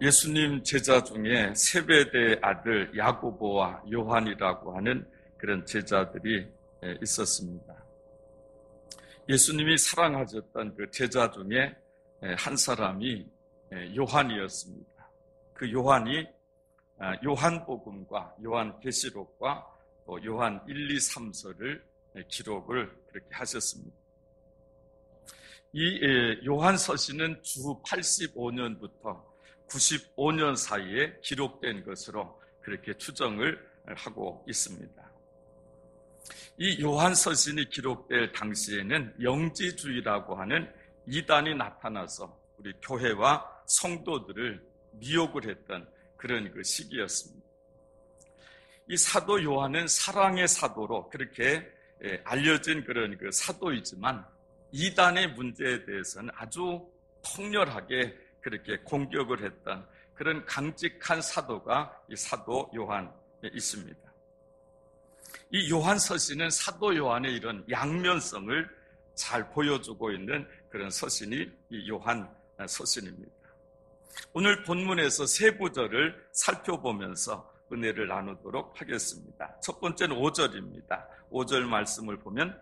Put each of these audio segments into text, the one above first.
예수님 제자 중에 세베대의 아들 야고보와 요한이라고 하는 그런 제자들이 있었습니다. 예수님이 사랑하셨던 그 제자 중에 한 사람이 요한이었습니다. 그 요한이 요한복음과 요한계시록과 또 요한 1, 2, 3서를 기록을 그렇게 하셨습니다. 이 요한 서신은 주 85년부터 95년 사이에 기록된 것으로 그렇게 추정을 하고 있습니다. 이 요한 서신이 기록될 당시에는 영지주의라고 하는 이단이 나타나서 우리 교회와 성도들을 미혹을 했던 그런 그 시기였습니다. 이 사도 요한은 사랑의 사도로 그렇게 알려진 그런 그 사도이지만 이단의 문제에 대해서는 아주 통렬하게 그렇게 공격을 했던 그런 강직한 사도가 이 사도 요한에 있습니다. 이 요한 서신은 사도 요한의 이런 양면성을 잘 보여주고 있는 그런 서신이 이 요한 서신입니다. 오늘 본문에서 세 구절을 살펴보면서 은혜를 나누도록 하겠습니다. 첫 번째는 5절입니다. 5절 말씀을 보면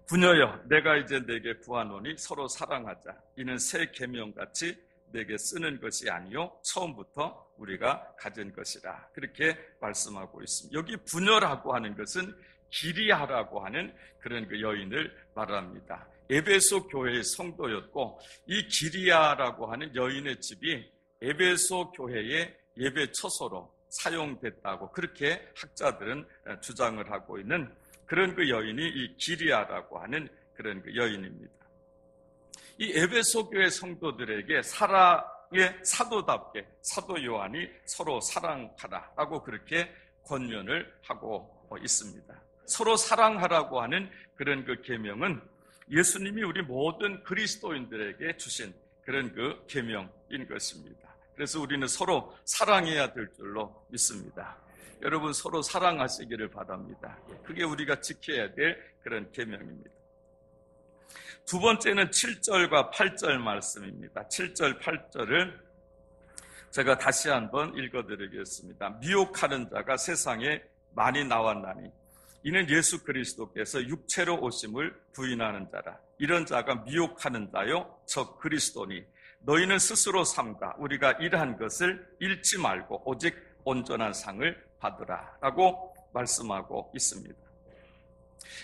부녀여 내가 이제 내게 구하노니 서로 사랑하자. 이는 새 계명같이 내게 쓰는 것이 아니요 처음부터 우리가 가진 것이라. 그렇게 말씀하고 있습니다. 여기 부녀라고 하는 것은 기리아라고 하는 그런 그 여인을 말합니다. 에베소 교회의 성도였고 이 기리아라고 하는 여인의 집이 에베소 교회의 예배 처소로 사용됐다고 그렇게 학자들은 주장을 하고 있는 그런 그 여인이 이 기리아라고 하는 그런 그 여인입니다. 이 에베소 교회 성도들에게 사랑의 사도답게 사도 요한이 서로 사랑하라라고 그렇게 권면을 하고 있습니다. 서로 사랑하라고 하는 그런 그 계명은 예수님이 우리 모든 그리스도인들에게 주신 그런 그 계명인 것입니다. 그래서 우리는 서로 사랑해야 될 줄로 믿습니다. 여러분 서로 사랑하시기를 바랍니다. 그게 우리가 지켜야 될 그런 계명입니다. 두 번째는 7절과 8절 말씀입니다. 7절, 8절을 제가 다시 한번 읽어드리겠습니다. 미혹하는 자가 세상에 많이 나왔나니 이는 예수 그리스도께서 육체로 오심을 부인하는 자라. 이런 자가 미혹하는 자요 저 그리스도니 너희는 스스로 삼가 우리가 일한 것을 잃지 말고 오직 온전한 상을 받으라 라고 말씀하고 있습니다.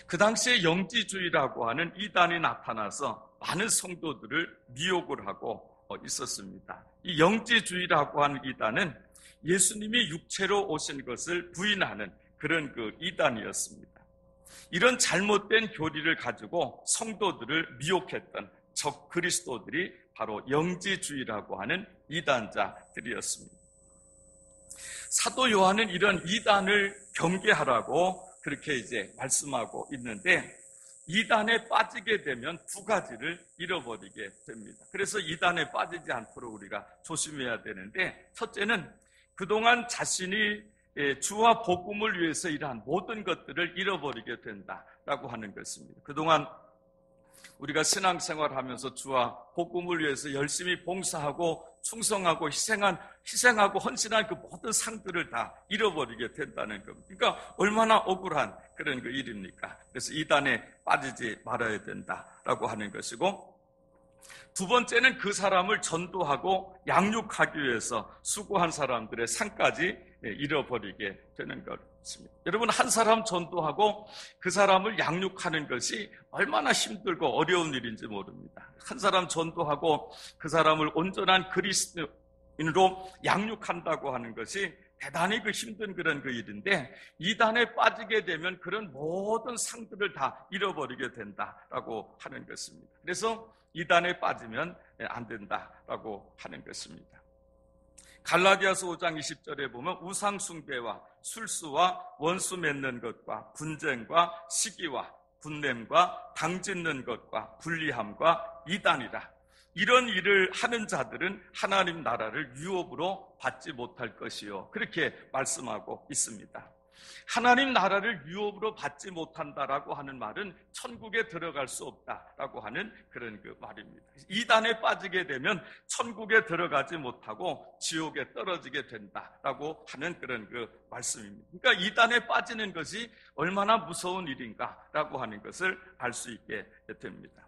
그 당시에 영지주의라고 하는 이단이 나타나서 많은 성도들을 미혹을 하고 있었습니다. 이 영지주의라고 하는 이단은 예수님이 육체로 오신 것을 부인하는 그런 그 이단이었습니다. 이런 잘못된 교리를 가지고 성도들을 미혹했던 적 그리스도들이 바로 영지주의라고 하는 이단자들이었습니다. 사도 요한은 이런 이단을 경계하라고 그렇게 이제 말씀하고 있는데 이단에 빠지게 되면 두 가지를 잃어버리게 됩니다. 그래서 이단에 빠지지 않도록 우리가 조심해야 되는데 첫째는 그동안 자신이 주와 복음을 위해서 일한 모든 것들을 잃어버리게 된다라고 하는 것입니다. 그동안 우리가 신앙생활하면서 주와 복음을 위해서 열심히 봉사하고 충성하고 희생하고 헌신한 그 모든 상들을 다 잃어버리게 된다는 겁니다. 그러니까 얼마나 억울한 그런 그 일입니까? 그래서 이단에 빠지지 말아야 된다라고 하는 것이고 두 번째는 그 사람을 전도하고 양육하기 위해서 수고한 사람들의 상까지 잃어버리게 되는 것입니다. 여러분 한 사람 전도하고 그 사람을 양육하는 것이 얼마나 힘들고 어려운 일인지 모릅니다. 한 사람 전도하고 그 사람을 온전한 그리스도인으로 양육한다고 하는 것이 대단히 그 힘든 그런 그 일인데 이단에 빠지게 되면 그런 모든 상들을 다 잃어버리게 된다라고 하는 것입니다. 그래서 이단에 빠지면 안 된다라고 하는 것입니다. 갈라디아서 5장 20절에 보면 우상 숭배와 술수와 원수 맺는 것과 분쟁과 시기와 분냄과 당짓는 것과 불리함과 이단이라. 이런 일을 하는 자들은 하나님 나라를 유업으로 받지 못할 것이요. 그렇게 말씀하고 있습니다. 하나님 나라를 유업으로 받지 못한다라고 하는 말은 천국에 들어갈 수 없다라고 하는 그런 그 말입니다. 이단에 빠지게 되면 천국에 들어가지 못하고 지옥에 떨어지게 된다라고 하는 그런 그 말씀입니다. 그러니까 이단에 빠지는 것이 얼마나 무서운 일인가라고 하는 것을 알 수 있게 됩니다.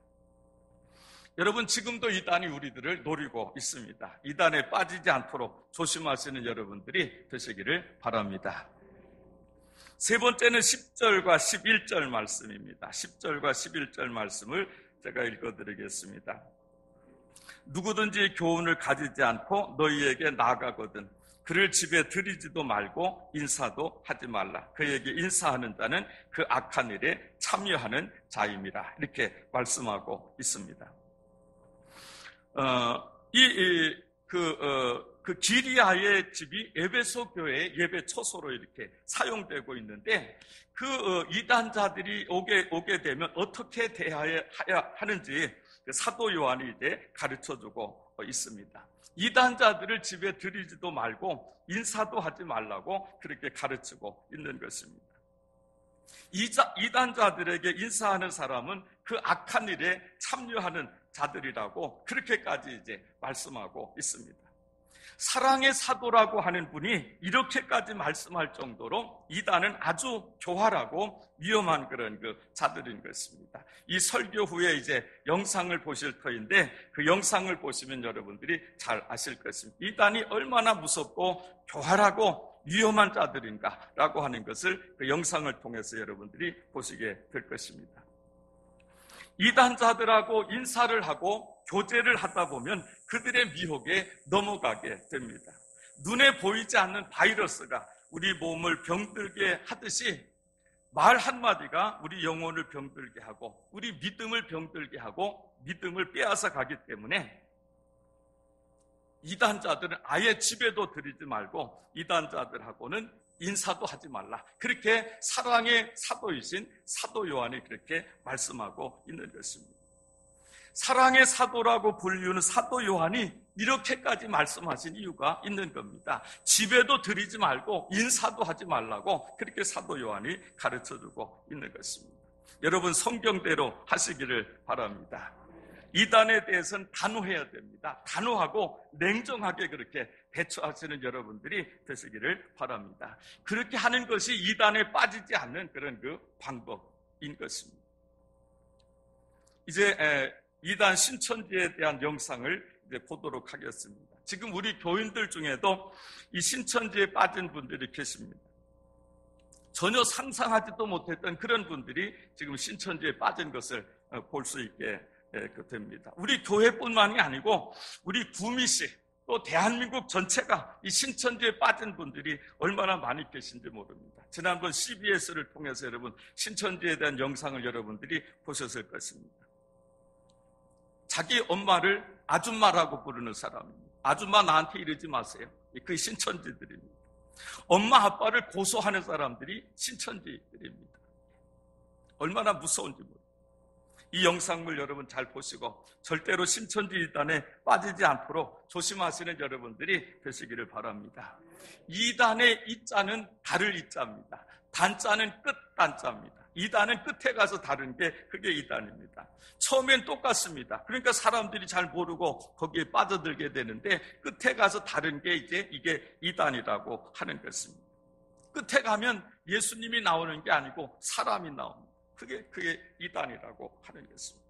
여러분, 지금도 이단이 우리들을 노리고 있습니다. 이단에 빠지지 않도록 조심하시는 여러분들이 되시기를 바랍니다. 세 번째는 10절과 11절 말씀입니다. 10절과 11절 말씀을 제가 읽어드리겠습니다. 누구든지 교훈을 가지지 않고 너희에게 나아가거든 그를 집에 들이지도 말고 인사도 하지 말라. 그에게 인사하는 자는 그 악한 일에 참여하는 자임이라. 이렇게 말씀하고 있습니다. 그 기리아의 집이 에베소 교회의 예배 처소로 이렇게 사용되고 있는데 그 이단자들이 오게 되면 어떻게 대해야 하는지 사도 요한이 이제 가르쳐주고 있습니다. 이단자들을 집에 들이지도 말고 인사도 하지 말라고 그렇게 가르치고 있는 것입니다. 이단자들에게 인사하는 사람은 그 악한 일에 참여하는 자들이라고 그렇게까지 이제 말씀하고 있습니다. 사랑의 사도라고 하는 분이 이렇게까지 말씀할 정도로 이단은 아주 교활하고 위험한 그런 그 자들인 것입니다. 이 설교 후에 이제 영상을 보실 터인데 그 영상을 보시면 여러분들이 잘 아실 것입니다. 이단이 얼마나 무섭고 교활하고 위험한 자들인가라고 하는 것을 그 영상을 통해서 여러분들이 보시게 될 것입니다. 이단자들하고 인사를 하고 교제를 하다 보면 그들의 미혹에 넘어가게 됩니다. 눈에 보이지 않는 바이러스가 우리 몸을 병들게 하듯이 말 한마디가 우리 영혼을 병들게 하고 우리 믿음을 병들게 하고 믿음을 빼앗아 가기 때문에 이단자들은 아예 집에도 들이지 말고 이단자들하고는 인사도 하지 말라. 그렇게 사랑의 사도이신 사도 요한이 그렇게 말씀하고 있는 것입니다. 사랑의 사도라고 불리우는 사도 요한이 이렇게까지 말씀하신 이유가 있는 겁니다. 집에도 들이지 말고 인사도 하지 말라고 그렇게 사도 요한이 가르쳐주고 있는 것입니다. 여러분, 성경대로 하시기를 바랍니다. 이단에 대해서는 단호해야 됩니다. 단호하고 냉정하게 그렇게 대처하시는 여러분들이 되시기를 바랍니다. 그렇게 하는 것이 이단에 빠지지 않는 그런 그 방법인 것입니다. 이제 이단 신천지에 대한 영상을 이제 보도록 하겠습니다. 지금 우리 교인들 중에도 이 신천지에 빠진 분들이 계십니다. 전혀 상상하지도 못했던 그런 분들이 지금 신천지에 빠진 것을 볼 수 있게 됩니다. 우리 교회뿐만이 아니고 우리 구미시 또 대한민국 전체가 이 신천지에 빠진 분들이 얼마나 많이 계신지 모릅니다. 지난번 CBS를 통해서 여러분 신천지에 대한 영상을 여러분들이 보셨을 것입니다. 자기 엄마를 아줌마라고 부르는 사람입니다. 아줌마 나한테 이러지 마세요. 그게 신천지들입니다. 엄마 아빠를 고소하는 사람들이 신천지들입니다. 얼마나 무서운지 모릅니다. 이 영상물 여러분 잘 보시고 절대로 신천지 이단에 빠지지 않도록 조심하시는 여러분들이 되시기를 바랍니다. 이단의 이자는 다를 이자입니다. 단자는 끝 단자입니다. 이단은 끝에 가서 다른 게 그게 이단입니다. 처음엔 똑같습니다. 그러니까 사람들이 잘 모르고 거기에 빠져들게 되는데 끝에 가서 다른 게 이제 이게 이단이라고 하는 것입니다. 끝에 가면 예수님이 나오는 게 아니고 사람이 나옵니다. 그게 이단이라고 하는 것입니다.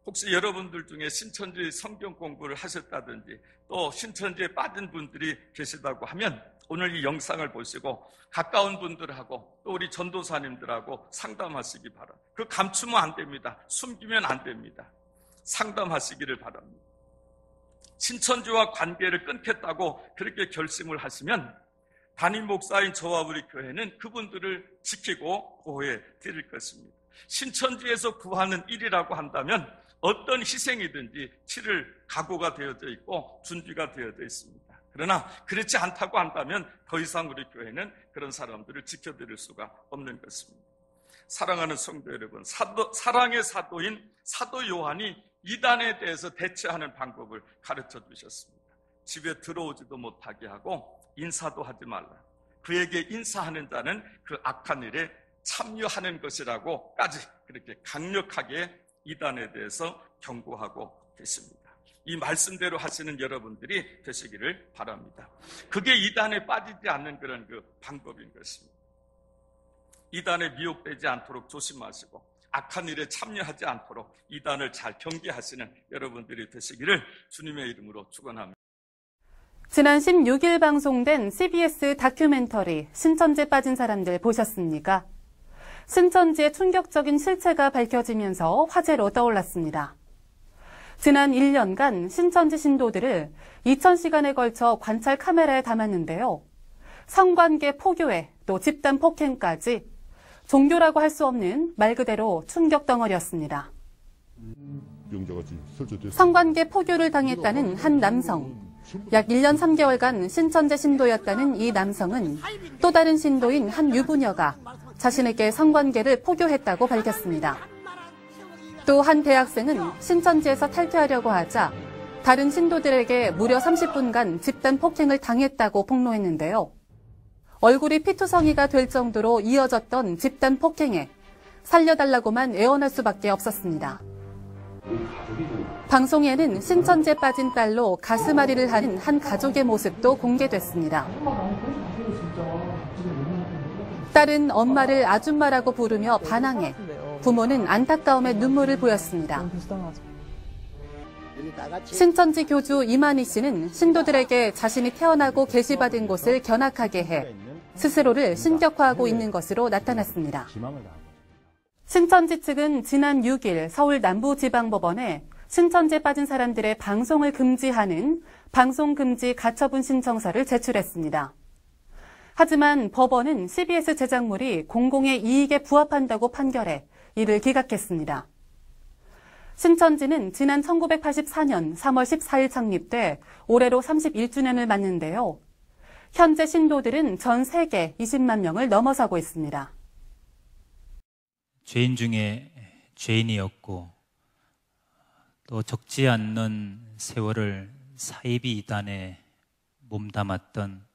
혹시 여러분들 중에 신천지 성경 공부를 하셨다든지 또 신천지에 빠진 분들이 계시다고 하면 오늘 이 영상을 보시고 가까운 분들하고 또 우리 전도사님들하고 상담하시기 바랍니다. 그 감추면 안 됩니다. 숨기면 안 됩니다. 상담하시기를 바랍니다. 신천지와 관계를 끊겠다고 그렇게 결심을 하시면 담임 목사인 저와 우리 교회는 그분들을 지키고 보호해 드릴 것입니다. 신천지에서 구하는 일이라고 한다면 어떤 희생이든지 치를 각오가 되어져 있고 준비가 되어져 있습니다. 그러나 그렇지 않다고 한다면 더 이상 우리 교회는 그런 사람들을 지켜드릴 수가 없는 것입니다. 사랑하는 성도 여러분, 사랑의 사도인 사도 요한이 이단에 대해서 대처하는 방법을 가르쳐 주셨습니다. 집에 들어오지도 못하게 하고 인사도 하지 말라. 그에게 인사하는 자는 그 악한 일에 참여하는 것이라고까지 그렇게 강력하게 이단에 대해서 경고하고 계십니다. 이 말씀대로 하시는 여러분들이 되시기를 바랍니다. 그게 이단에 빠지지 않는 그런 그 방법인 것입니다. 이단에 미혹되지 않도록 조심하시고 악한 일에 참여하지 않도록 이단을 잘 경계하시는 여러분들이 되시기를 주님의 이름으로 축원합니다. 지난 16일 방송된 CBS 다큐멘터리 신천지에 빠진 사람들 보셨습니까? 신천지의 충격적인 실체가 밝혀지면서 화제로 떠올랐습니다. 지난 1년간 신천지 신도들을 2000시간에 걸쳐 관찰 카메라에 담았는데요. 성관계 포교회, 또 집단 폭행까지 종교라고 할 수 없는 말 그대로 충격 덩어리였습니다. 성관계 포교를 당했다는 한 남성. 약 1년 3개월간 신천지 신도였다는 이 남성은 또 다른 신도인 한 유부녀가 자신에게 성관계를 포교했다고 밝혔습니다. 또 한 대학생은 신천지에서 탈퇴하려고 하자 다른 신도들에게 무려 30분간 집단 폭행을 당했다고 폭로했는데요. 얼굴이 피투성이가 될 정도로 이어졌던 집단 폭행에 살려달라고만 애원할 수밖에 없었습니다. 방송에는 신천지에 빠진 딸로 가슴앓이를 하는 한 가족의 모습도 공개됐습니다. 딸은 엄마를 아줌마라고 부르며 반항해 부모는 안타까움에 눈물을 보였습니다. 신천지 교주 이만희 씨는 신도들에게 자신이 태어나고 계시받은 곳을 견학하게 해 스스로를 신격화하고 있는 것으로 나타났습니다. 신천지 측은 지난 6일 서울 남부지방법원에 신천지에 빠진 사람들의 방송을 금지하는 방송금지 가처분 신청서를 제출했습니다. 하지만 법원은 CBS 제작물이 공공의 이익에 부합한다고 판결해 이를 기각했습니다. 신천지는 지난 1984년 3월 14일 창립돼 올해로 31주년을 맞는데요. 현재 신도들은 전 세계 20만 명을 넘어서고 있습니다. 죄인 중에 죄인이었고 또 적지 않는 세월을 사이비 이단에 몸담았던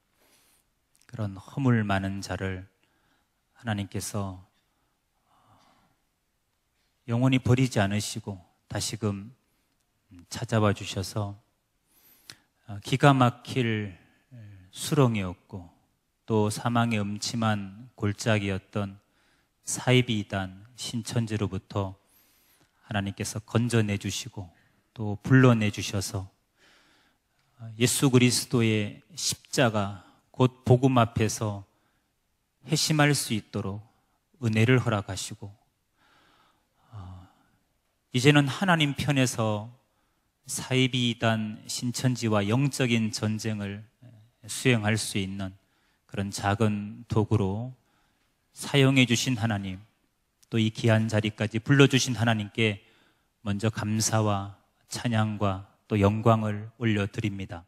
그런 허물 많은 자를 하나님께서 영원히 버리지 않으시고 다시금 찾아와 주셔서 기가 막힐 수렁이었고 또 사망의 음침한 골짜기였던 사이비 이단 신천지로부터 하나님께서 건져내 주시고 또 불러내 주셔서 예수 그리스도의 십자가 곧 복음 앞에서 회심할 수 있도록 은혜를 허락하시고 이제는 하나님 편에서 사이비 이단 신천지와 영적인 전쟁을 수행할 수 있는 그런 작은 도구로 사용해 주신 하나님, 또 이 귀한 자리까지 불러주신 하나님께 먼저 감사와 찬양과 또 영광을 올려드립니다.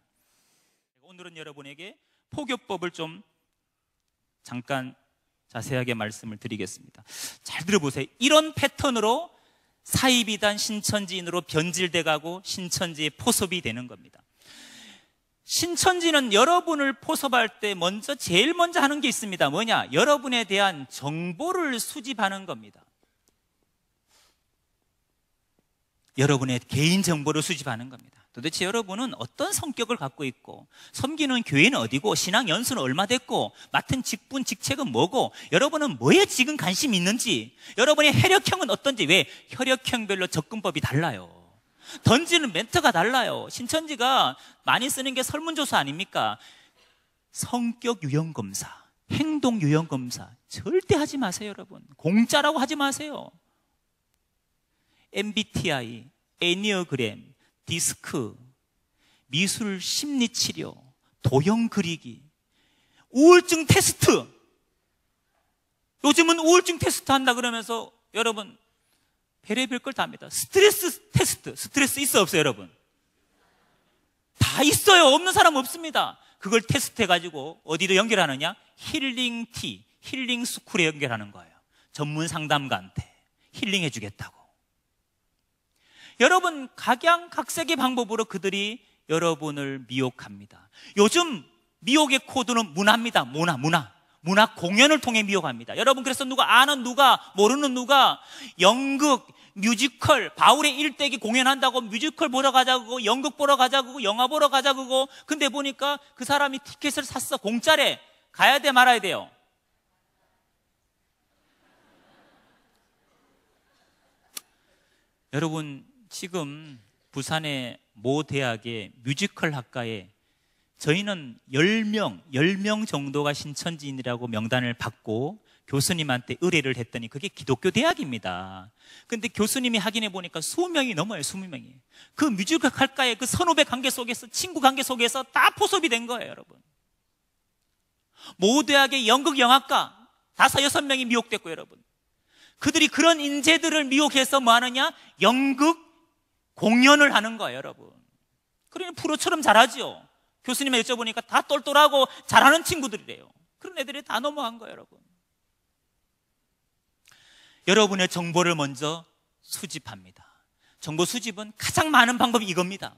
오늘은 여러분에게 포교법을 좀 잠깐 자세하게 말씀을 드리겠습니다. 잘 들어보세요. 이런 패턴으로 사이비단 신천지인으로 변질돼 가고 신천지의 포섭이 되는 겁니다. 신천지는 여러분을 포섭할 때 제일 먼저 하는 게 있습니다. 뭐냐? 여러분에 대한 정보를 수집하는 겁니다. 여러분의 개인 정보를 수집하는 겁니다. 도대체 여러분은 어떤 성격을 갖고 있고 섬기는 교회는 어디고 신앙 연수는 얼마 됐고 맡은 직분 직책은 뭐고 여러분은 뭐에 지금 관심이 있는지 여러분의 혈액형은 어떤지 왜 혈액형별로 접근법이 달라요. 던지는 멘트가 달라요. 신천지가 많이 쓰는 게 설문조사 아닙니까? 성격 유형검사, 행동 유형검사 절대 하지 마세요. 여러분 공짜라고 하지 마세요. MBTI, 애니어그램, 디스크, 미술 심리치료, 도형 그리기, 우울증 테스트. 요즘은 우울증 테스트 한다 그러면서 여러분 별의별 걸 다 합니다. 스트레스 테스트, 스트레스 있어 없어요 여러분? 다 있어요. 없는 사람 없습니다. 그걸 테스트해가지고 어디로 연결하느냐? 힐링티, 힐링 스쿨에 연결하는 거예요. 전문 상담가한테 힐링해 주겠다고. 여러분 각양각색의 방법으로 그들이 여러분을 미혹합니다. 요즘 미혹의 코드는 문화입니다. 문화 공연을 통해 미혹합니다. 여러분, 그래서 누가 아는 누가 모르는 누가 연극, 뮤지컬, 바울의 일대기 공연한다고 뮤지컬 보러 가자고, 연극 보러 가자고, 영화 보러 가자고. 근데 보니까 그 사람이 티켓을 샀어. 공짜래. 가야 돼, 말아야 돼요? 여러분, 지금 부산의 모 대학의 뮤지컬 학과에 저희는 10명 정도가 신천지인이라고 명단을 받고 교수님한테 의뢰를 했더니 그게 기독교 대학입니다. 근데 교수님이 확인해 보니까 20명이 넘어요. 20명이. 그 뮤지컬 학과의 그 선후배 관계 속에서, 친구 관계 속에서 다 포섭이 된 거예요, 여러분. 모 대학의 연극 영화과 5-6명이 미혹됐고, 여러분. 그들이 그런 인재들을 미혹해서 뭐 하느냐? 연극 공연을 하는 거예요, 여러분. 그러니 프로처럼 잘하죠. 교수님이 여쭤보니까 다 똘똘하고 잘하는 친구들이래요. 그런 애들이 다 넘어간 거예요, 여러분. 여러분의 정보를 먼저 수집합니다. 정보 수집은 가장 많은 방법이 이겁니다.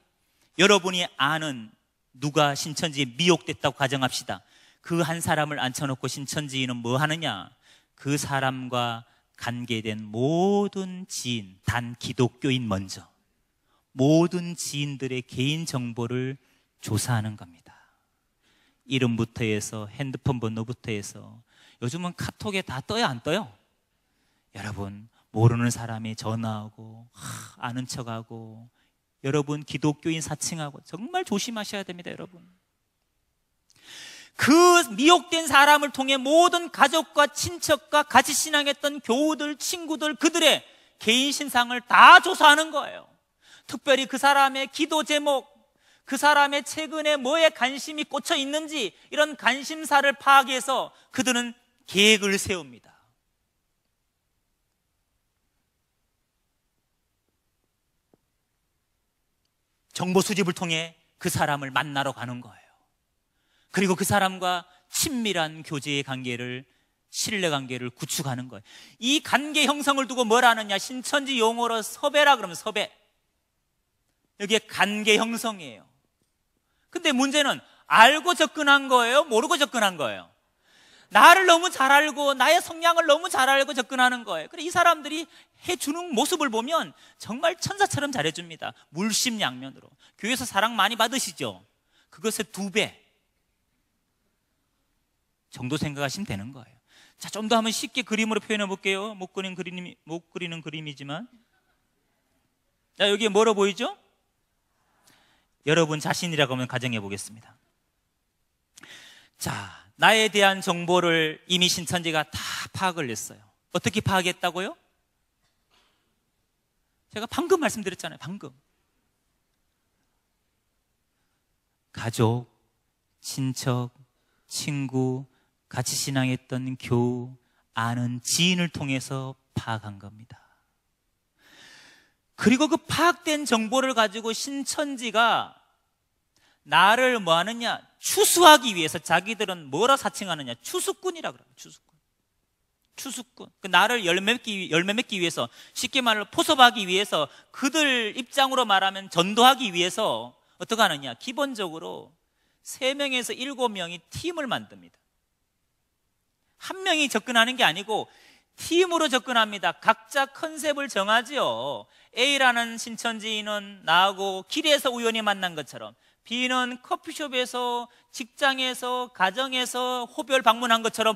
여러분이 아는 누가 신천지에 미혹됐다고 가정합시다. 그 한 사람을 앉혀놓고 신천지인은 뭐 하느냐? 그 사람과 관계된 모든 지인, 단 기독교인 먼저 모든 지인들의 개인 정보를 조사하는 겁니다. 이름부터 해서 핸드폰 번호부터 해서, 요즘은 카톡에 다 떠요, 안 떠요? 여러분, 모르는 사람이 전화하고 아는 척하고, 여러분 기독교인 사칭하고 정말 조심하셔야 됩니다, 여러분. 그 미혹된 사람을 통해 모든 가족과 친척과 같이 신앙했던 교우들, 친구들, 그들의 개인 신상을 다 조사하는 거예요. 특별히 그 사람의 기도 제목, 그 사람의 최근에 뭐에 관심이 꽂혀 있는지, 이런 관심사를 파악해서 그들은 계획을 세웁니다. 정보 수집을 통해 그 사람을 만나러 가는 거예요. 그리고 그 사람과 친밀한 교제의 관계를, 신뢰 관계를 구축하는 거예요. 이 관계 형성을 두고 뭐라 하느냐? 신천지 용어로 섭외라 그러면 섭외. 여기에 관계 형성이에요. 근데 문제는 알고 접근한 거예요? 모르고 접근한 거예요? 나를 너무 잘 알고 나의 성향을 너무 잘 알고 접근하는 거예요. 그래, 이 사람들이 해주는 모습을 보면 정말 천사처럼 잘해줍니다. 물심양면으로. 교회에서 사랑 많이 받으시죠? 그것의 2배 정도 생각하시면 되는 거예요. 자, 좀 더 한번 쉽게 그림으로 표현해 볼게요. 못 그리는 그림이지만. 자, 여기에 뭐로 보이죠? 여러분 자신이라고 하면 가정해 보겠습니다. 자, 나에 대한 정보를 이미 신천지가 다 파악을 했어요. 어떻게 파악했다고요? 제가 방금 말씀드렸잖아요. 방금. 가족, 친척, 친구, 같이 신앙했던 교우, 아는 지인을 통해서 파악한 겁니다. 그리고 그 파악된 정보를 가지고 신천지가 나를 뭐 하느냐? 추수하기 위해서 자기들은 뭐라 사칭하느냐? 추수꾼이라 그래요. 추수꾼. 그 나를 열매 맺기 위해서, 쉽게 말로 포섭하기 위해서, 그들 입장으로 말하면 전도하기 위해서 어떻게 하느냐? 기본적으로 3명에서 7명이 팀을 만듭니다. 한 명이 접근하는 게 아니고 팀으로 접근합니다. 각자 컨셉을 정하지요. A라는 신천지인은 나하고 길에서 우연히 만난 것처럼, B는 커피숍에서, 직장에서, 가정에서 호별 방문한 것처럼,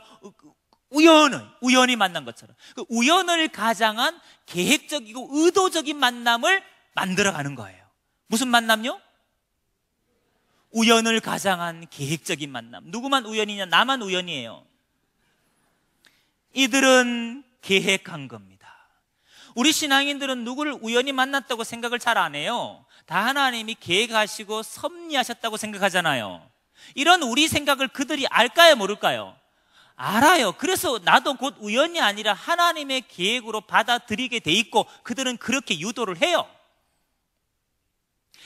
우연히 만난 것처럼, 그 우연을 가장한 계획적이고 의도적인 만남을 만들어가는 거예요. 무슨 만남요? 우연을 가장한 계획적인 만남. 누구만 우연이냐? 나만 우연이에요. 이들은 계획한 겁니다. 우리 신앙인들은 누구를 우연히 만났다고 생각을 잘 안 해요. 다 하나님이 계획하시고 섭리하셨다고 생각하잖아요. 이런 우리 생각을 그들이 알까요, 모를까요? 알아요. 그래서 나도 곧 우연이 아니라 하나님의 계획으로 받아들이게 돼 있고, 그들은 그렇게 유도를 해요.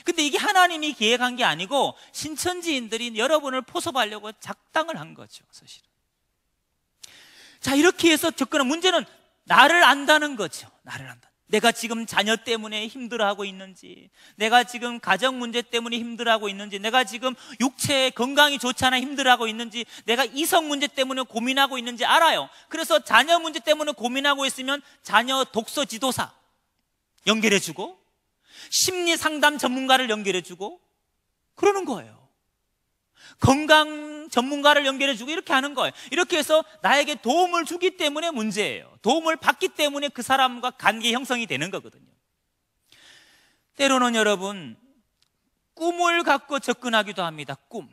근데 이게 하나님이 계획한 게 아니고 신천지인들이 여러분을 포섭하려고 작당을 한 거죠, 사실은. 자, 이렇게 해서 접근한 문제는 나를 안다는 거죠. 나를 안다. 내가 지금 자녀 때문에 힘들어하고 있는지, 내가 지금 가정 문제 때문에 힘들어하고 있는지, 내가 지금 육체 건강이 좋지 않아 힘들어하고 있는지, 내가 이성 문제 때문에 고민하고 있는지 알아요. 그래서 자녀 문제 때문에 고민하고 있으면 자녀 독서 지도사 연결해주고, 심리 상담 전문가를 연결해주고 그러는 거예요. 건강 전문가를 연결해주고 이렇게 하는 거예요. 이렇게 해서 나에게 도움을 주기 때문에 문제예요. 도움을 받기 때문에 그 사람과 관계 형성이 되는 거거든요. 때로는 여러분, 꿈을 갖고 접근하기도 합니다. 꿈.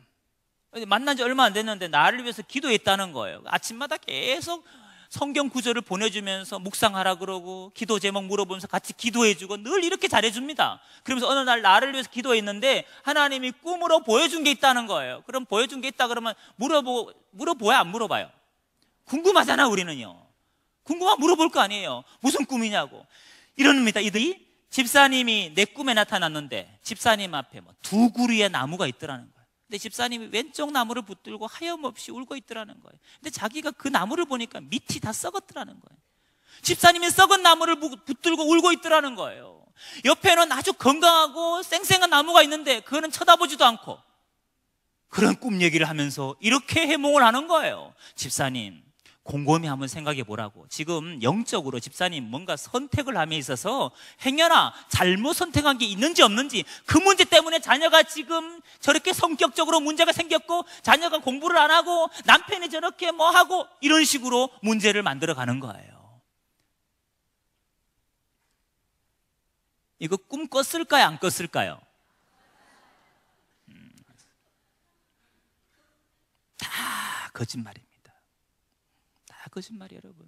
만난 지 얼마 안 됐는데 나를 위해서 기도했다는 거예요. 아침마다 계속 성경 구절을 보내주면서 묵상하라 그러고 기도 제목 물어보면서 같이 기도해주고 늘 이렇게 잘해줍니다. 그러면서 어느 날 나를 위해서 기도했는데 하나님이 꿈으로 보여준 게 있다는 거예요. 그럼 보여준 게 있다 그러면 물어봐야 안 물어봐요? 궁금하잖아. 우리는요. 궁금하면 물어볼 거 아니에요. 무슨 꿈이냐고. 이럽니다. 이들이 집사님이 내 꿈에 나타났는데 집사님 앞에 두 그루의 나무가 있더라는 거예요. 근데 집사님이 왼쪽 나무를 붙들고 하염없이 울고 있더라는 거예요. 근데 자기가 그 나무를 보니까 밑이 다 썩었더라는 거예요. 집사님이 썩은 나무를 붙들고 울고 있더라는 거예요. 옆에는 아주 건강하고 쌩쌩한 나무가 있는데 그거는 쳐다보지도 않고 그런 꿈 얘기를 하면서 이렇게 해몽을 하는 거예요. 집사님, 곰곰이 한번 생각해 보라고. 지금 영적으로 집사님 뭔가 선택을 함에 있어서 행여나 잘못 선택한 게 있는지 없는지, 그 문제 때문에 자녀가 지금 저렇게 성격적으로 문제가 생겼고 자녀가 공부를 안 하고 남편이 저렇게 뭐 하고 이런 식으로 문제를 만들어 가는 거예요. 이거 꿈 꿨을까요? 안 꿨을까요? 다 거짓말입니다. 거짓말이에요, 여러분.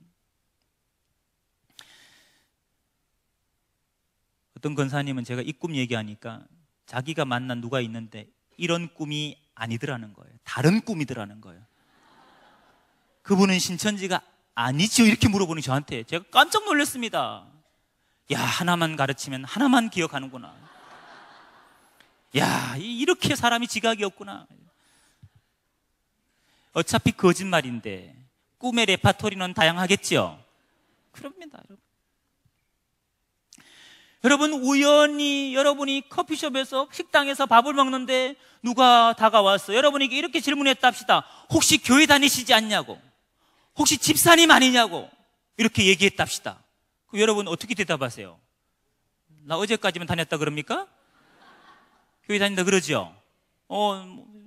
어떤 권사님은 제가 이 꿈 얘기하니까 자기가 만난 누가 있는데 이런 꿈이 아니더라는 거예요. 다른 꿈이더라는 거예요. 그분은 신천지가 아니지요? 이렇게 물어보니 저한테 제가 깜짝 놀랐습니다. 야, 하나만 가르치면 하나만 기억하는구나. 야, 이렇게 사람이 지각이 없구나. 어차피 거짓말인데 꿈의 레파토리는 다양하겠죠? 그럽니다, 여러분. 여러분, 우연히 여러분이 커피숍에서 식당에서 밥을 먹는데 누가 다가왔어요. 여러분에게 이렇게 질문했다 합시다. 혹시 교회 다니시지 않냐고, 혹시 집사님 아니냐고 이렇게 얘기했다 합시다. 그럼 여러분 어떻게 대답하세요? 나 어제까지만 다녔다 그럽니까? 교회 다닌다 그러죠?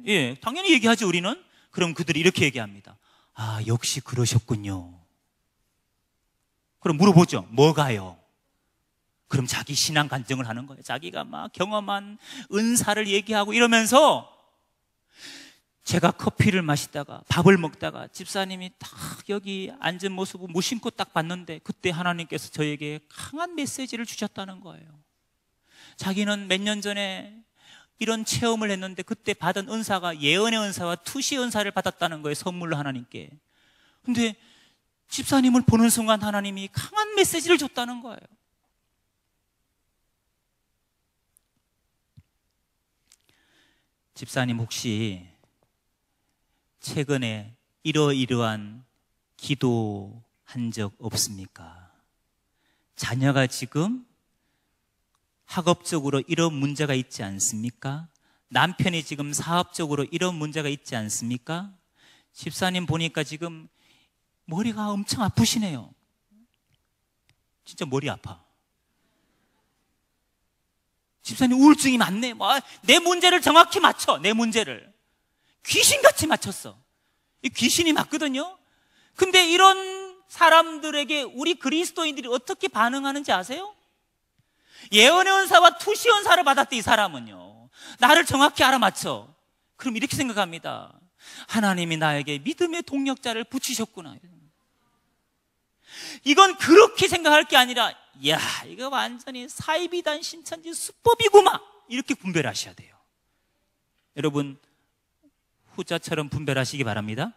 예, 당연히 얘기하죠, 우리는. 그럼 그들이 이렇게 얘기합니다. 아, 역시 그러셨군요. 그럼 물어보죠. 뭐가요? 그럼 자기 신앙 간증을 하는 거예요. 자기가 막 경험한 은사를 얘기하고 이러면서 제가 커피를 마시다가 밥을 먹다가 집사님이 딱 여기 앉은 모습을 무심코 딱 봤는데 그때 하나님께서 저에게 강한 메시지를 주셨다는 거예요. 자기는 몇 년 전에 이런 체험을 했는데 그때 받은 은사가 예언의 은사와 투시의 은사를 받았다는 거예요. 선물로 하나님께. 근데 집사님을 보는 순간 하나님이 강한 메시지를 줬다는 거예요. 집사님 혹시 최근에 이러이러한 기도한 적 없습니까? 자녀가 지금 학업적으로 이런 문제가 있지 않습니까? 남편이 지금 사업적으로 이런 문제가 있지 않습니까? 집사님 보니까 지금 머리가 엄청 아프시네요. 진짜 머리 아파. 집사님 우울증이 많네. 내 문제를 정확히 맞춰. 내 문제를 귀신같이 맞췄어. 이 귀신이 맞거든요. 근데 이런 사람들에게 우리 그리스도인들이 어떻게 반응하는지 아세요? 예언의 은사와 투시 은사를 받았대. 이 사람은요, 나를 정확히 알아맞혀. 그럼 이렇게 생각합니다. 하나님이 나에게 믿음의 동력자를 붙이셨구나. 이건 그렇게 생각할 게 아니라, 야, 이거 완전히 사이비단 신천지 수법이구만, 이렇게 분별하셔야 돼요. 여러분, 후자처럼 분별하시기 바랍니다.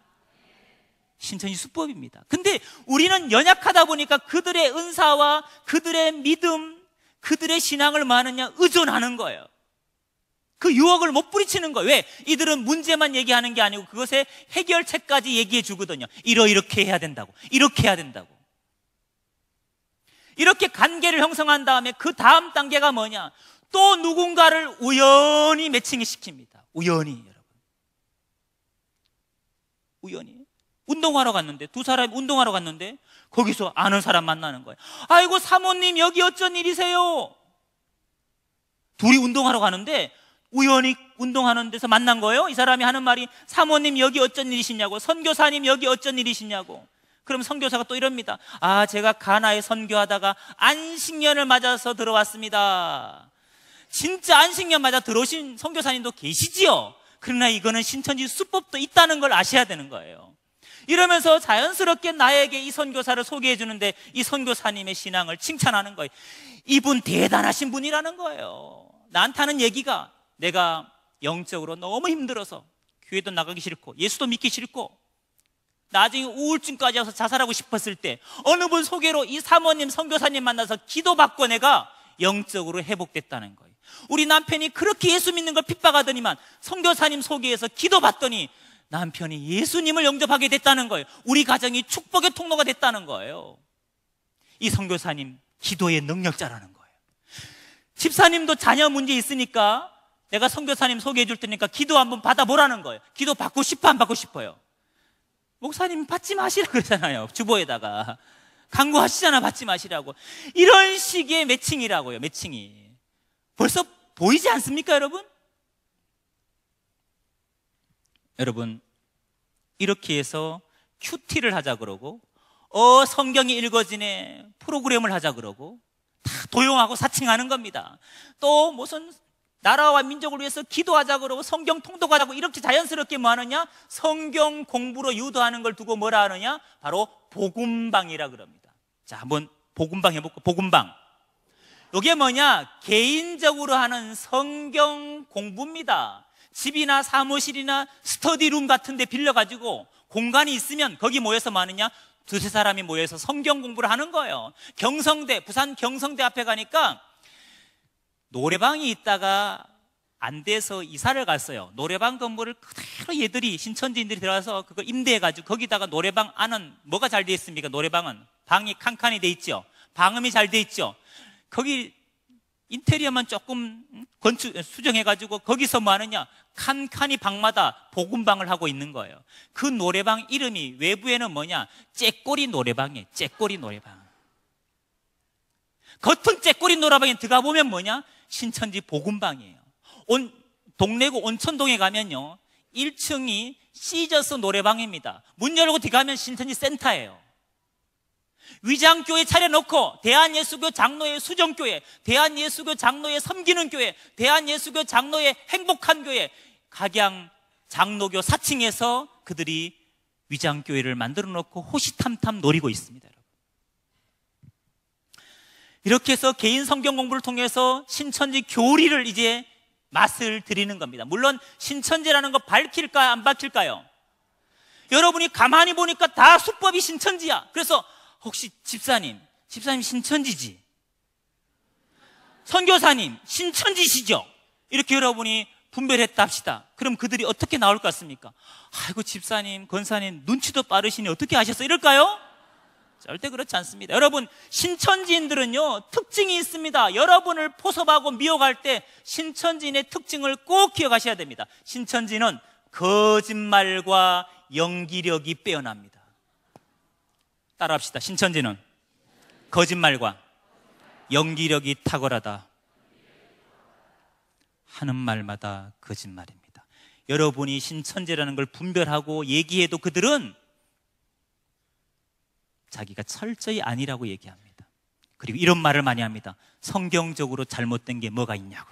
신천지 수법입니다. 근데 우리는 연약하다 보니까 그들의 은사와 그들의 믿음, 그들의 신앙을 뭐 하느냐? 의존하는 거예요. 그 유혹을 못 부리치는 거예요. 왜? 이들은 문제만 얘기하는 게 아니고 그것의 해결책까지 얘기해 주거든요. 이렇게 해야 된다고, 이렇게 해야 된다고. 이렇게 관계를 형성한 다음에 그 다음 단계가 뭐냐? 또 누군가를 우연히 매칭이 시킵니다. 우연히, 여러분. 우연히. 운동하러 갔는데, 두 사람이 운동하러 갔는데, 거기서 아는 사람 만나는 거예요. 아이고, 사모님, 여기 어쩐 일이세요? 둘이 운동하러 가는데, 우연히 운동하는 데서 만난 거예요. 이 사람이 하는 말이, 사모님, 여기 어쩐 일이시냐고, 선교사님, 여기 어쩐 일이시냐고. 그럼 선교사가 또 이럽니다. 아, 제가 가나에 선교하다가 안식년을 맞아서 들어왔습니다. 진짜 안식년 맞아 들어오신 선교사님도 계시지요. 그러나 이거는 신천지 수법도 있다는 걸 아셔야 되는 거예요. 이러면서 자연스럽게 나에게 이 선교사를 소개해 주는데 이 선교사님의 신앙을 칭찬하는 거예요. 이분 대단하신 분이라는 거예요. 나한테 하는 얘기가, 내가 영적으로 너무 힘들어서 교회도 나가기 싫고 예수도 믿기 싫고 나중에 우울증까지 와서 자살하고 싶었을 때 어느 분 소개로 이 사모님, 선교사님 만나서 기도받고 내가 영적으로 회복됐다는 거예요. 우리 남편이 그렇게 예수 믿는 걸 핍박하더니만 선교사님 소개해서 기도받더니 남편이 예수님을 영접하게 됐다는 거예요. 우리 가정이 축복의 통로가 됐다는 거예요. 이 선교사님 기도의 능력자라는 거예요. 집사님도 자녀 문제 있으니까 내가 선교사님 소개해 줄 테니까 기도 한번 받아보라는 거예요. 기도 받고 싶어, 안 받고 싶어요? 목사님 받지 마시라 그러잖아요. 주보에다가 강구하시잖아, 받지 마시라고. 이런 식의 매칭이라고요. 매칭이 벌써 보이지 않습니까, 여러분? 여러분, 이렇게 해서 큐티를 하자 그러고 성경이 읽어지네 프로그램을 하자 그러고 다 도용하고 사칭하는 겁니다. 또 무슨 나라와 민족을 위해서 기도하자 그러고 성경 통독하자고 이렇게 자연스럽게 뭐 하느냐? 성경 공부로 유도하는 걸 두고 뭐라 하느냐? 바로 복음방이라 그럽니다. 자, 한번 복음방 해볼까? 복음방. 이게 뭐냐? 개인적으로 하는 성경 공부입니다. 집이나 사무실이나 스터디룸 같은 데 빌려가지고 공간이 있으면 거기 모여서 뭐 하느냐? 두세 사람이 모여서 성경 공부를 하는 거예요. 경성대, 부산 경성대 앞에 가니까 노래방이 있다가 안 돼서 이사를 갔어요. 노래방 건물을 그대로 얘들이 신천지인들이 들어가서 그거 임대해가지고 거기다가 노래방 안은 뭐가 잘 돼 있습니까? 노래방은 방이 칸칸이 돼 있죠. 방음이 잘 돼 있죠. 거기 인테리어만 조금 수정해가지고 거기서 뭐 하느냐? 칸칸이 방마다 복음방을 하고 있는 거예요. 그 노래방 이름이 외부에는 뭐냐? 째꼬리 노래방이에요. 째꼬리 노래방. 겉은 째꼬리 노래방에 들어가 보면 뭐냐? 신천지 복음방이에요. 동래구 온천동에 가면요 1층이 시저스 노래방입니다. 문 열고 들어가면 신천지 센터예요. 위장교회 차려놓고 대한예수교 장로의 수정교회, 대한예수교 장로의 섬기는 교회, 대한예수교 장로의 행복한 교회, 각양 장로교 4층에서 그들이 위장교회를 만들어 놓고 호시탐탐 노리고 있습니다. 이렇게 해서 개인 성경 공부를 통해서 신천지 교리를 이제 맛을 들이는 겁니다. 물론 신천지라는 거 밝힐까요? 안 밝힐까요? 여러분이 가만히 보니까 다 수법이 신천지야. 그래서 혹시 집사님 신천지지? 선교사님 신천지시죠? 이렇게 여러분이 분별했다 합시다. 그럼 그들이 어떻게 나올 것 같습니까? 아이고 집사님, 권사님 눈치도 빠르시니 어떻게 아셨어? 이럴까요? 절대 그렇지 않습니다. 여러분, 신천지인들은요 특징이 있습니다. 여러분을 포섭하고 미혹할 때 신천지인의 특징을 꼭 기억하셔야 됩니다. 신천지는 거짓말과 연기력이 빼어납니다. 따라합시다. 신천지는 거짓말과 연기력이 탁월하다. 하는 말마다 거짓말입니다. 여러분이 신천지라는 걸 분별하고 얘기해도 그들은 자기가 철저히 아니라고 얘기합니다. 그리고 이런 말을 많이 합니다. 성경적으로 잘못된 게 뭐가 있냐고,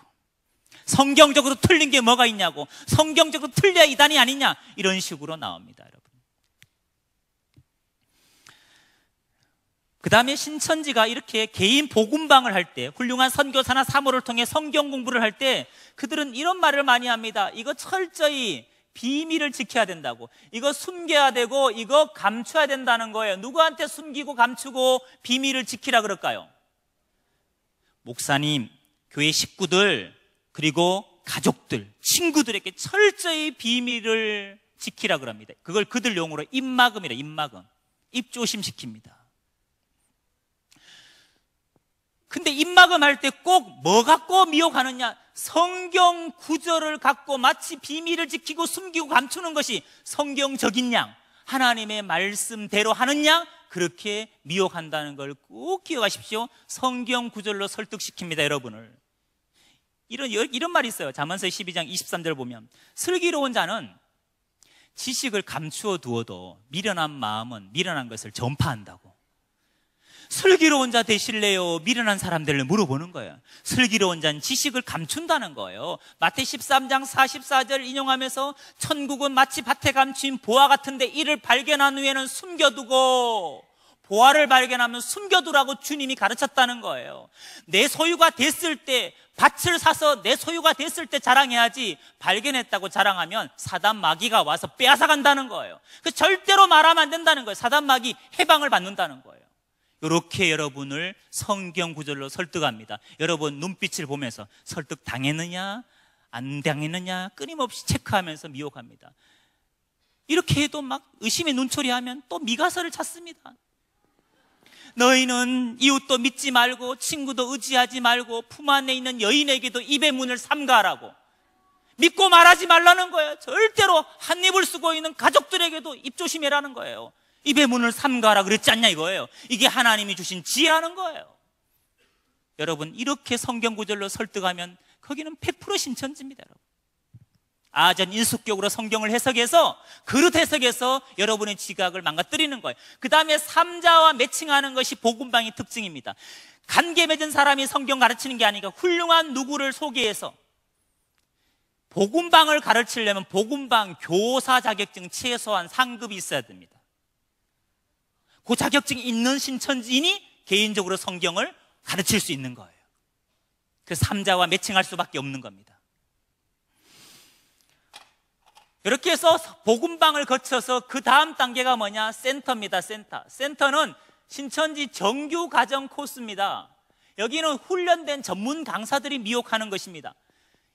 성경적으로 틀린 게 뭐가 있냐고, 성경적으로 틀려야 이단이 아니냐, 이런 식으로 나옵니다. 여러분, 그 다음에 신천지가 이렇게 개인 복음방을 할 때, 훌륭한 선교사나 사모를 통해 성경 공부를 할 때 그들은 이런 말을 많이 합니다. 이거 철저히 비밀을 지켜야 된다고, 이거 숨겨야 되고 이거 감춰야 된다는 거예요. 누구한테 숨기고 감추고 비밀을 지키라 그럴까요? 목사님, 교회 식구들, 그리고 가족들, 친구들에게 철저히 비밀을 지키라 그럽니다. 그걸 그들 용어로 입막음이라, 입막음. 입조심 시킵니다. 근데 입막음할 때 꼭 뭐 갖고 미혹하느냐? 성경 구절을 갖고 마치 비밀을 지키고 숨기고 감추는 것이 성경적인 양, 하나님의 말씀대로 하는 양, 그렇게 미혹한다는 걸 꼭 기억하십시오. 성경 구절로 설득시킵니다, 여러분을. 이런 말이 있어요. 잠언서 12장 23절 보면, 슬기로운 자는 지식을 감추어 두어도 미련한 마음은 미련한 것을 전파한다고. 슬기로운 자 되실래요? 미련한 사람들을 물어보는 거예요. 슬기로운 자는 지식을 감춘다는 거예요. 마태 13장 44절 인용하면서, 천국은 마치 밭에 감춘 보화 같은데 이를 발견한 후에는 숨겨두고, 보화를 발견하면 숨겨두라고 주님이 가르쳤다는 거예요. 내 소유가 됐을 때, 밭을 사서 내 소유가 됐을 때 자랑해야지, 발견했다고 자랑하면 사단 마귀가 와서 빼앗아 간다는 거예요. 그 절대로 말하면 안 된다는 거예요. 사단 마귀 해방을 받는다는 거예요. 이렇게 여러분을 성경 구절로 설득합니다. 여러분 눈빛을 보면서 설득 당했느냐 안 당했느냐 끊임없이 체크하면서 미혹합니다. 이렇게 해도 막 의심의 눈초리하면 또 미가설을 찾습니다. 너희는 이웃도 믿지 말고 친구도 의지하지 말고 품 안에 있는 여인에게도 입의 문을 삼가라고. 믿고 말하지 말라는 거예요. 절대로 한 입을 쓰고 있는 가족들에게도 입 조심해라는 거예요. 입의 문을 삼가라 그랬지 않냐 이거예요. 이게 하나님이 주신 지혜라는 거예요. 여러분, 이렇게 성경 구절로 설득하면 거기는 100% 신천지입니다, 여러분. 아전 인수격으로 성경을 해석해서, 그릇 해석해서 여러분의 지각을 망가뜨리는 거예요. 그 다음에 삼자와 매칭하는 것이 복음방의 특징입니다. 관계 맺은 사람이 성경 가르치는 게 아니라 훌륭한 누구를 소개해서 복음방을 가르치려면 복음방 교사 자격증 최소한 상급이 있어야 됩니다. 그 자격증이 있는 신천지인이 개인적으로 성경을 가르칠 수 있는 거예요. 그 삼자와 매칭할 수밖에 없는 겁니다. 이렇게 해서 복음방을 거쳐서 그 다음 단계가 뭐냐? 센터입니다. 센터는 신천지 정규 과정 코스입니다. 여기는 훈련된 전문 강사들이 미혹하는 것입니다.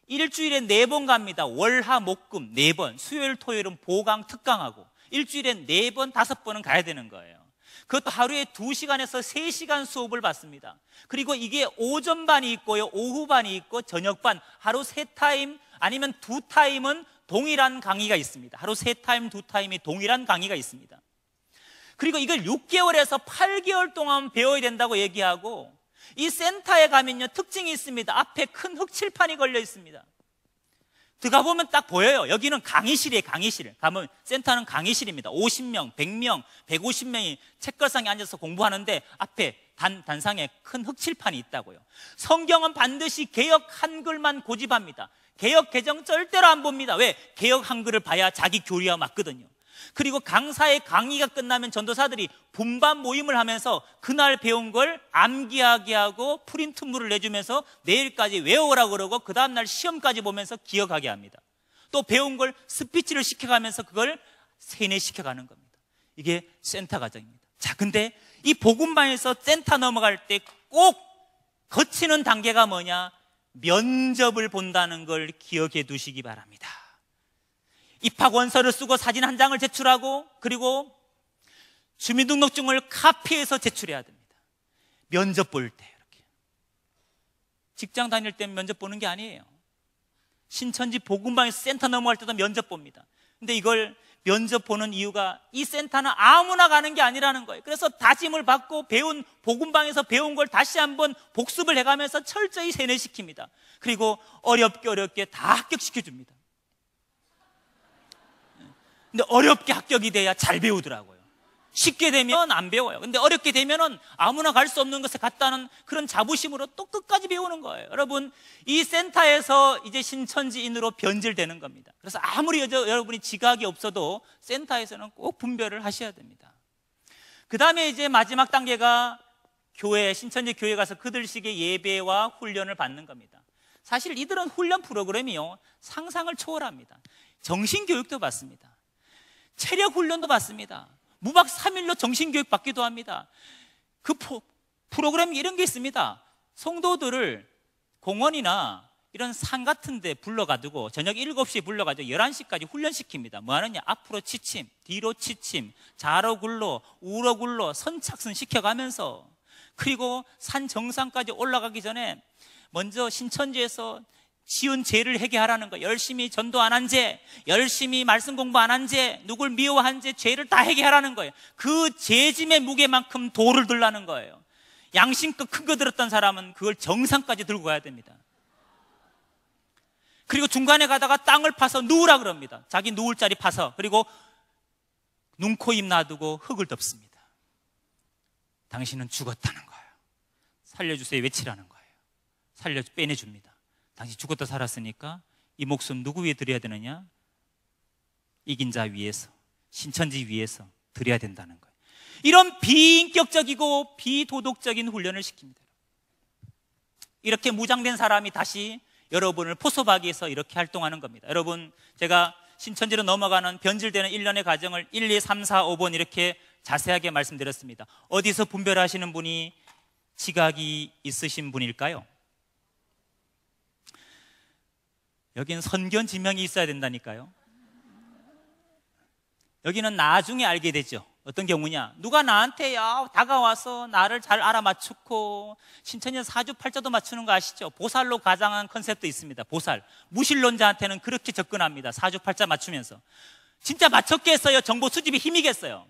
일주일에 4번 갑니다. 월화 목금 4번, 수요일 토요일은 보강 특강하고 일주일에 4번 5번은 가야 되는 거예요. 그것도 하루에 2시간에서 3시간 수업을 받습니다. 그리고 이게 오전반이 있고요, 오후반이 있고 저녁반, 하루 3타임 아니면 2타임은 동일한 강의가 있습니다. 하루 3타임, 2타임이 동일한 강의가 있습니다. 그리고 이걸 6개월에서 8개월 동안 배워야 된다고 얘기하고, 이 센터에 가면요 특징이 있습니다. 앞에 큰 흑칠판이 걸려 있습니다. 들어가 보면 딱 보여요. 여기는 강의실이에요. 강의실 가면 센터는 강의실입니다. 50명, 100명, 150명이 책걸상에 앉아서 공부하는데 앞에 단상에 큰 흑칠판이 있다고요. 성경은 반드시 개역 한글만 고집합니다. 개역 개정 절대로 안 봅니다. 왜? 개역 한글을 봐야 자기 교리와 맞거든요. 그리고 강사의 강의가 끝나면 전도사들이 분반 모임을 하면서 그날 배운 걸 암기하게 하고 프린트물을 내주면서 내일까지 외우라고 그러고 그 다음날 시험까지 보면서 기억하게 합니다. 또 배운 걸 스피치를 시켜가면서 그걸 세뇌시켜가는 겁니다. 이게 센터 과정입니다. 자, 근데 이 복음방에서 센터 넘어갈 때 꼭 거치는 단계가 뭐냐? 면접을 본다는 걸 기억해 두시기 바랍니다. 입학 원서를 쓰고 사진 한 장을 제출하고, 그리고 주민등록증을 카피해서 제출해야 됩니다. 면접 볼 때 이렇게. 직장 다닐 때 면접 보는 게 아니에요. 신천지 복음방에서 센터 넘어갈 때도 면접 봅니다. 근데 이걸 면접 보는 이유가 이 센터는 아무나 가는 게 아니라는 거예요. 그래서 다짐을 받고 배운 복음방에서 배운 걸 다시 한번 복습을 해가면서 철저히 세뇌시킵니다. 그리고 어렵게 다 합격시켜줍니다. 근데 어렵게 합격이 돼야 잘 배우더라고요. 쉽게 되면 안 배워요. 근데 어렵게 되면은 아무나 갈 수 없는 것에 갔다는 그런 자부심으로 또 끝까지 배우는 거예요. 여러분, 이 센터에서 이제 신천지인으로 변질되는 겁니다. 그래서 아무리 여러분이 지각이 없어도 센터에서는 꼭 분별을 하셔야 됩니다. 그 다음에 이제 마지막 단계가 교회, 신천지 교회 가서 그들식의 예배와 훈련을 받는 겁니다. 사실 이들은 훈련 프로그램이요, 상상을 초월합니다. 정신교육도 받습니다. 체력 훈련도 받습니다. 무박 3일로 정신교육 받기도 합니다. 그 프로그램이 이런 게 있습니다. 성도들을 공원이나 이런 산 같은 데 불러가지고 저녁 7시에 불러가지고 11시까지 훈련시킵니다. 뭐 하느냐? 앞으로 취침, 뒤로 취침, 좌로 굴러, 우로 굴러 선착순 시켜가면서, 그리고 산 정상까지 올라가기 전에 먼저 신천지에서 지은 죄를 회개하라는 거예요. 열심히 전도 안 한 죄, 열심히 말씀 공부 안 한 죄, 누굴 미워한 죄, 죄를 다 회개하라는 거예요. 그 죄짐의 무게만큼 돌을 들라는 거예요. 양심껏 큰 거 들었던 사람은 그걸 정상까지 들고 가야 됩니다. 그리고 중간에 가다가 땅을 파서 누우라 그럽니다. 자기 누울 자리 파서. 그리고 눈, 코, 입 놔두고 흙을 덮습니다. 당신은 죽었다는 거예요. 살려주세요 외치라는 거예요. 빼내줍니다. 당신 죽었다 살았으니까 이 목숨 누구 위에 드려야 되느냐? 이긴 자 위에서, 신천지 위에서 드려야 된다는 거예요. 이런 비인격적이고 비도덕적인 훈련을 시킵니다. 이렇게 무장된 사람이 다시 여러분을 포섭하기 위해서 이렇게 활동하는 겁니다. 여러분, 제가 신천지로 넘어가는 변질되는 일련의 과정을 1, 2, 3, 4, 5번 이렇게 자세하게 말씀드렸습니다. 어디서 분별하시는 분이 지각이 있으신 분일까요? 여기는 선견 지명이 있어야 된다니까요. 여기는 나중에 알게 되죠. 어떤 경우냐? 누가 나한테 다가와서 나를 잘 알아맞추고 신천지 사주팔자도 맞추는 거 아시죠? 보살로 가장한 컨셉도 있습니다. 보살. 무신론자한테는 그렇게 접근합니다. 사주팔자 맞추면서. 진짜 맞췄겠어요? 정보 수집의 힘이겠어요?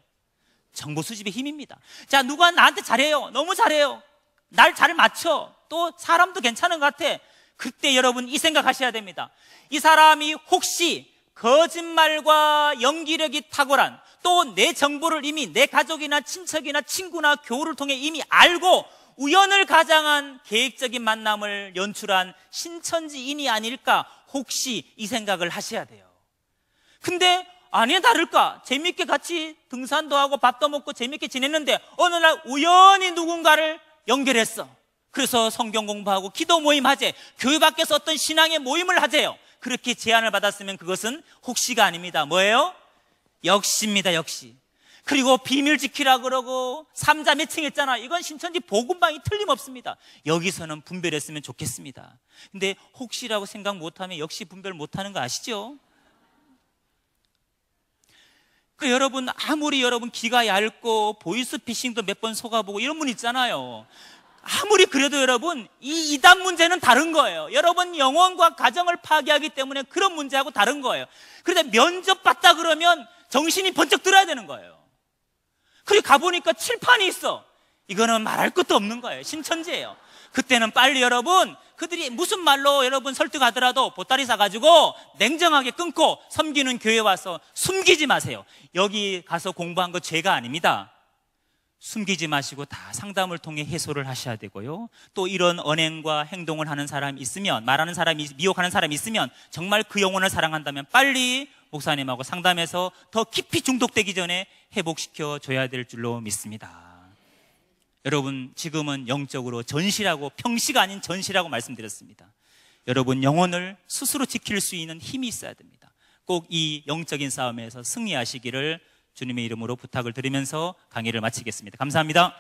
정보 수집의 힘입니다. 자, 누가 나한테 잘해요. 너무 잘해요. 날 잘 맞춰. 또 사람도 괜찮은 것 같아. 그때 여러분 이 생각하셔야 됩니다. 이 사람이 혹시 거짓말과 연기력이 탁월한, 또 내 정보를 이미 내 가족이나 친척이나 친구나 교우를 통해 이미 알고 우연을 가장한 계획적인 만남을 연출한 신천지인이 아닐까, 혹시 이 생각을 하셔야 돼요. 근데 아니야 다를까, 재밌게 같이 등산도 하고 밥도 먹고 재밌게 지냈는데 어느 날 우연히 누군가를 연결했어. 그래서 성경 공부하고 기도 모임 하재, 교회 밖에서 어떤 신앙의 모임을 하재요. 그렇게 제안을 받았으면 그것은 혹시가 아닙니다. 뭐예요? 역시입니다. 역시. 그리고 비밀 지키라 그러고 삼자 매칭했잖아. 이건 신천지 복음방이 틀림없습니다. 여기서는 분별했으면 좋겠습니다. 근데 혹시라고 생각 못하면 역시 분별 못하는 거 아시죠? 그 여러분, 아무리 여러분 귀가 얇고 보이스피싱도 몇 번 속아보고 이런 분 있잖아요. 아무리 그래도 여러분, 이 이단 문제는 다른 거예요. 여러분 영혼과 가정을 파괴하기 때문에 그런 문제하고 다른 거예요. 그런데 면접 봤다 그러면 정신이 번쩍 들어야 되는 거예요. 그리고 가보니까 칠판이 있어. 이거는 말할 것도 없는 거예요. 신천지예요. 그때는 빨리 여러분, 그들이 무슨 말로 여러분 설득하더라도 보따리 사가지고 냉정하게 끊고 섬기는 교회 와서 숨기지 마세요. 여기 가서 공부한 거 죄가 아닙니다. 숨기지 마시고 다 상담을 통해 해소를 하셔야 되고요. 또 이런 언행과 행동을 하는 사람이 있으면, 말하는 사람이, 미혹하는 사람이 있으면 정말 그 영혼을 사랑한다면 빨리 목사님하고 상담해서 더 깊이 중독되기 전에 회복시켜 줘야 될 줄로 믿습니다. 여러분, 지금은 영적으로 전시라고, 평시가 아닌 전시라고 말씀드렸습니다. 여러분 영혼을 스스로 지킬 수 있는 힘이 있어야 됩니다. 꼭 이 영적인 싸움에서 승리하시기를 주님의 이름으로 부탁을 드리면서 강의를 마치겠습니다. 감사합니다.